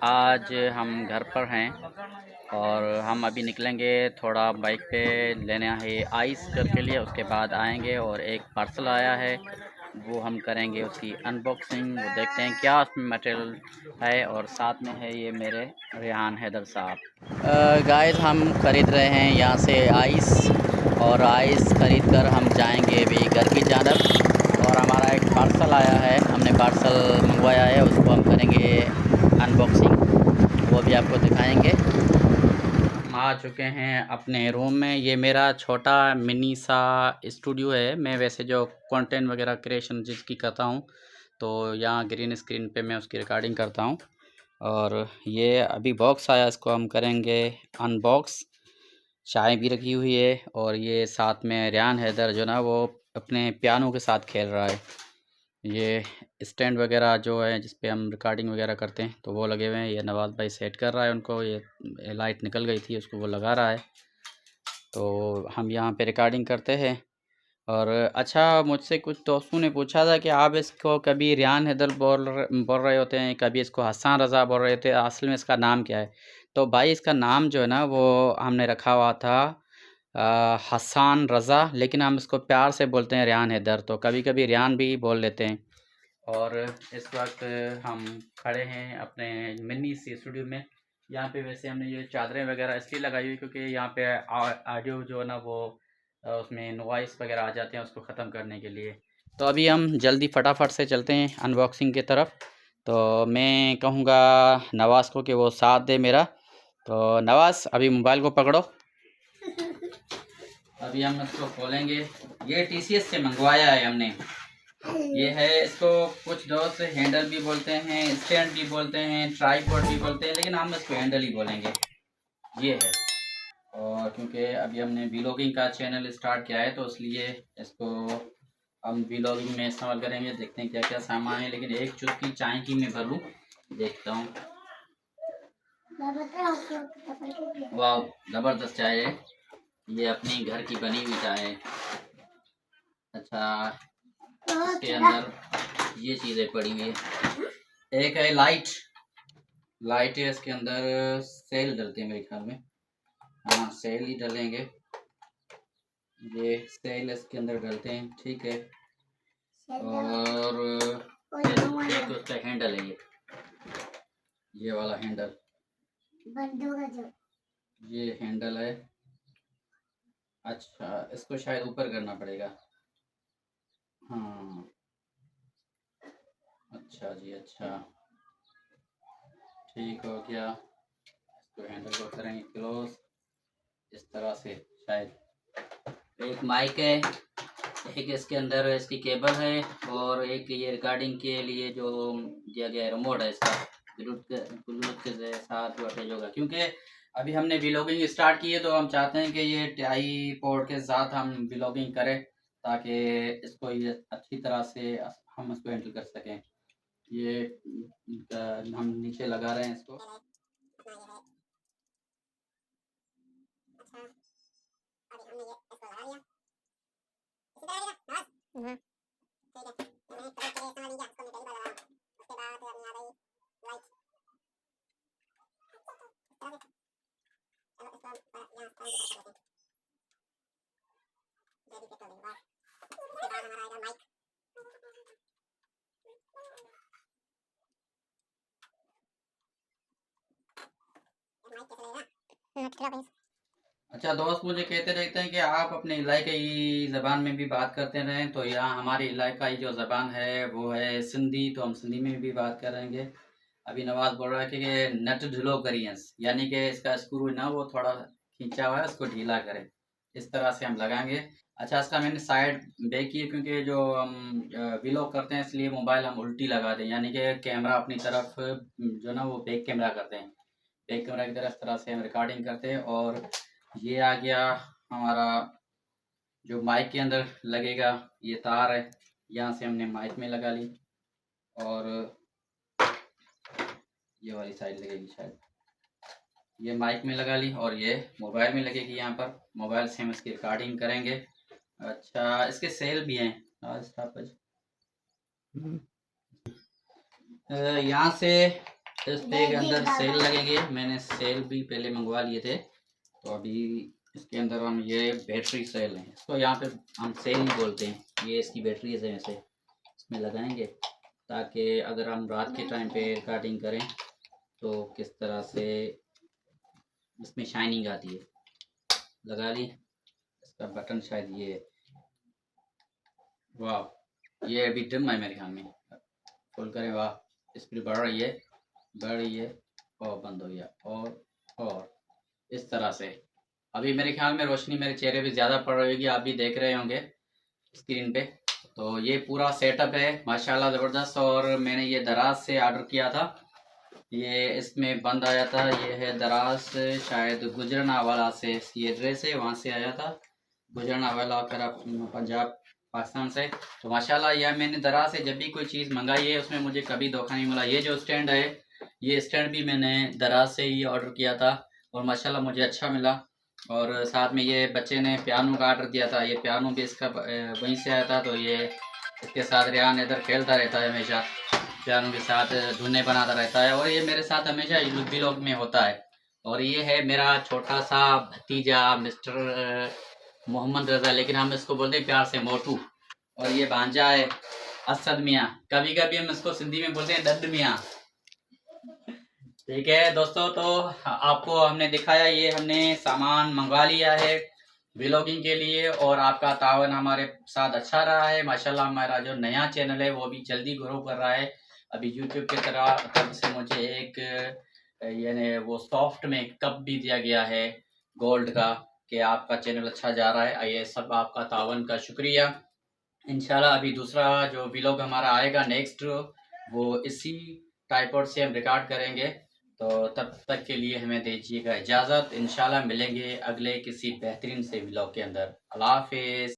आज हम घर पर हैं और हम अभी निकलेंगे थोड़ा बाइक पे लेने है आइस के लिए। उसके बाद आएंगे और एक पार्सल आया है, वो हम करेंगे उसकी अनबॉक्सिंग। वो देखते हैं क्या उसमें मटेरियल है। और साथ में है ये मेरे रेहान हैदर साहब। गाइस हम ख़रीद रहे हैं यहाँ से आइस, और आइस ख़रीद कर हम जाएंगे अभी घर की जानब। और हमारा एक पार्सल आया है, हमने पार्सल मंगवाया है, उसको हम करेंगे अनबॉक्सिंग, वो भी आपको दिखाएंगे। हम आ चुके हैं अपने रूम में। ये मेरा छोटा मिनी सा स्टूडियो है। मैं वैसे जो कंटेंट वगैरह क्रिएशन जिसकी करता हूँ, तो यहाँ ग्रीन स्क्रीन पे मैं उसकी रिकॉर्डिंग करता हूँ। और ये अभी बॉक्स आया, इसको हम करेंगे अनबॉक्स। चाय भी रखी हुई है, और ये साथ में रेहान हैदर जो ना वो अपने पियानो के साथ खेल रहा है। ये स्टैंड वगैरह जो है जिस पे हम रिकॉर्डिंग वगैरह करते हैं, तो वो लगे हुए हैं। ये नवाज़ भाई सेट कर रहा है उनको। ये लाइट निकल गई थी, उसको वो लगा रहा है। तो हम यहाँ पे रिकॉर्डिंग करते हैं। और अच्छा, मुझसे कुछ दोस्तों ने पूछा था कि आप इसको कभी रेहान हैदर बोल रहे होते हैं, कभी इसको हसन रज़ा बोल रहे थे, असल में इसका नाम क्या है? तो भाई इसका नाम जो है ना वो हमने रखा हुआ था हसन रज़ा, लेकिन हम इसको प्यार से बोलते हैं रेहान हैदर। तो कभी कभी रेहान भी बोल लेते हैं। और इस वक्त हम खड़े हैं अपने मिनी सी स्टूडियो में। यहाँ पे वैसे हमने ये चादरें वगैरह इसलिए लगाई हुई क्योंकि यहाँ पे ऑडियो जो है ना वो उसमें नॉइस वगैरह आ जाते हैं, उसको ख़त्म करने के लिए। तो अभी हम जल्दी फटाफट से चलते हैं अनबॉक्सिंग की तरफ। तो मैं कहूँगा नवाज़ को कि वो साथ दे मेरा। तो नवाज़ अभी मोबाइल को पकड़ो। अभी हम इसको खोलेंगे। ये टीसीएस से मंगवाया है हमने। ये है, इसको कुछ दोस्त हैंडल भी बोलते हैं, स्टैंड भी बोलते हैं, ट्राइपॉड भी बोलते हैं, लेकिन हम इसको हैंडल ही बोलेंगे। ये है। और क्योंकि अभी हमने व्लॉगिंग का चैनल स्टार्ट किया है, तो इसलिए इसको हम व्लॉगिंग में इस्तेमाल करेंगे। देखते हैं क्या क्या सामान है, लेकिन एक चुटकी चाय की मैं भर लूँ, देखता हूँ। वाह, ज़बरदस्त चाय है। ये अपनी घर की बनी हुई चाय है। अच्छा, इसके अंदर ये चीज़ें पड़ी हुई है। एक है लाइट। लाइट है इसके अंदर। सेल डलते हैं मेरे ख्याल में। हाँ, सेल ही डलेंगे। ये सेल इसके अंदर डलते हैं, ठीक है। और एक उसका हैंडल है, ये वाला हैंडल, ये हैंडल है। अच्छा, इसको शायद ऊपर करना पड़ेगा। हाँ, अच्छा जी, अच्छा, ठीक हो गया। इसको हैंडल को करेंगे क्लोज इस तरह से। शायद एक माइक है, एक इसके अंदर इसकी केबल है, और एक ये रिकॉर्डिंग के लिए जो दिया गया है रिमोट है इसका, ब्लूटूथ के साथ अटैच होगा। क्योंकि अभी हमने व्लॉगिंग स्टार्ट की है, तो हम चाहते हैं कि ये ट्राइपॉड के साथ हम व्लॉगिंग करें, ताकि इसको ये अच्छी तरह से हम इसको हैंडल कर सकें। ये हम नीचे लगा रहे हैं इसको। अच्छा दोस्त मुझे कहते रहते हैं कि आप अपने इलाकाई ज़बान में भी बात करते रहें। तो यहाँ हमारी इलाकाई जो ज़बान है वो है सिंधी, तो हम सिंधी में भी बात करेंगे। अभी नवाज बोल रहा है कि नट ढिलो करियंस, यानी कि इसका स्क्रू ना वो थोड़ा खींचा हुआ है, उसको ढीला करें। इस तरह से हम लगाएंगे। अच्छा, इसका मैंने साइड बैक की है, क्योंकि जो हम व्लॉग करते हैं इसलिए मोबाइल हम उल्टी लगा दें, यानी कि कैमरा अपनी तरफ जो ना वो बैक कैमरा करते हैं। बैक कैमरा की तरह इस तरह से हम रिकॉर्डिंग करते हैं। और ये आ गया हमारा जो माइक के अंदर लगेगा, ये तार है, यहाँ से हमने माइक में लगा ली। और ये वाली साइड लगेगी शायद, ये माइक में लगा ली, और ये मोबाइल में लगेगी। यहाँ पर मोबाइल से हम इसकी रिकॉर्डिंग करेंगे। अच्छा, इसके सेल भी हैं आज। यहाँ से इस पे के अंदर सेल लगेंगे। मैंने सेल भी पहले मंगवा लिए थे, तो अभी इसके अंदर हम ये बैटरी सेल है, इसको यहाँ पे हम सेल ही बोलते हैं। ये इसकी बैटरी है, ऐसे इसमें लगाएंगे ताकि अगर हम रात के टाइम पे रिकॉर्डिंग करें तो किस तरह से इसमें शाइनिंग आती है। लगा ली, इसका बटन शायद ये है। वाह, ये अभी डिम है मेरे ख्याल में। फुल करें, वाह स्पीड बढ़ रही है, बढ़ रही है और बंद हो गया। और इस तरह से अभी मेरे ख्याल में रोशनी मेरे चेहरे पे ज़्यादा पड़ रही होगी, आप भी देख रहे होंगे स्क्रीन पे। तो ये पूरा सेटअप है माशाल्लाह ज़बरदस्त। और मैंने ये दराज से ऑर्डर किया था, ये इसमें बंद आया था। ये है दराज से, शायद गुजरनावाला से ये एड्रेस है, वहाँ से आया था गुजरनावाला कर पंजाब पाकिस्तान से। तो माशाल्लाह यह मैंने दराज से जब भी कोई चीज़ मंगाई है उसमें मुझे कभी धोखा नहीं मिला। ये जो स्टैंड है, ये स्टैंड भी मैंने दराज से ही ऑर्डर किया था और माशाल्लाह मुझे अच्छा मिला। और साथ में ये बच्चे ने पियानो का ऑर्डर दिया था, ये पियानो भी इसका वहीं से आया था। तो ये इसके साथ रेहान इधर खेलता रहता है, हमेशा पियानो के साथ धुनें बनाता रहता है और ये मेरे साथ हमेशा व्लॉग में होता है। और ये है मेरा छोटा सा भतीजा मिस्टर मोहम्मद रजा, लेकिन हम इसको बोलते हैं प्यार से मोटू। और ये भांजा है असद मियाँ, कभी कभी हम इसको सिंधी में बोलते हैं दद्द मियाँ। ठीक है दोस्तों, तो आपको हमने दिखाया, ये हमने सामान मंगवा लिया है व्लॉगिंग के लिए और आपका तावन हमारे साथ अच्छा रहा है माशाल्लाह। हमारा जो नया चैनल है वो भी जल्दी ग्रो कर रहा है। अभी यूट्यूब की तरफ से मुझे एक यानी वो सॉफ्ट में कप भी दिया गया है गोल्ड का कि आपका चैनल अच्छा जा रहा है। ये सब आपका तावन का शुक्रिया। इंशाल्लाह अभी दूसरा जो व्लॉग हमारा आएगा नेक्स्ट, वो इसी ट्राइपॉड से हम रिकॉर्ड करेंगे। तो तब तक के लिए हमें दीजिएगा इजाज़त। इंशाल्लाह मिलेंगे अगले किसी बेहतरीन से व्लॉग के अंदर। अल्लाह हाफिज़।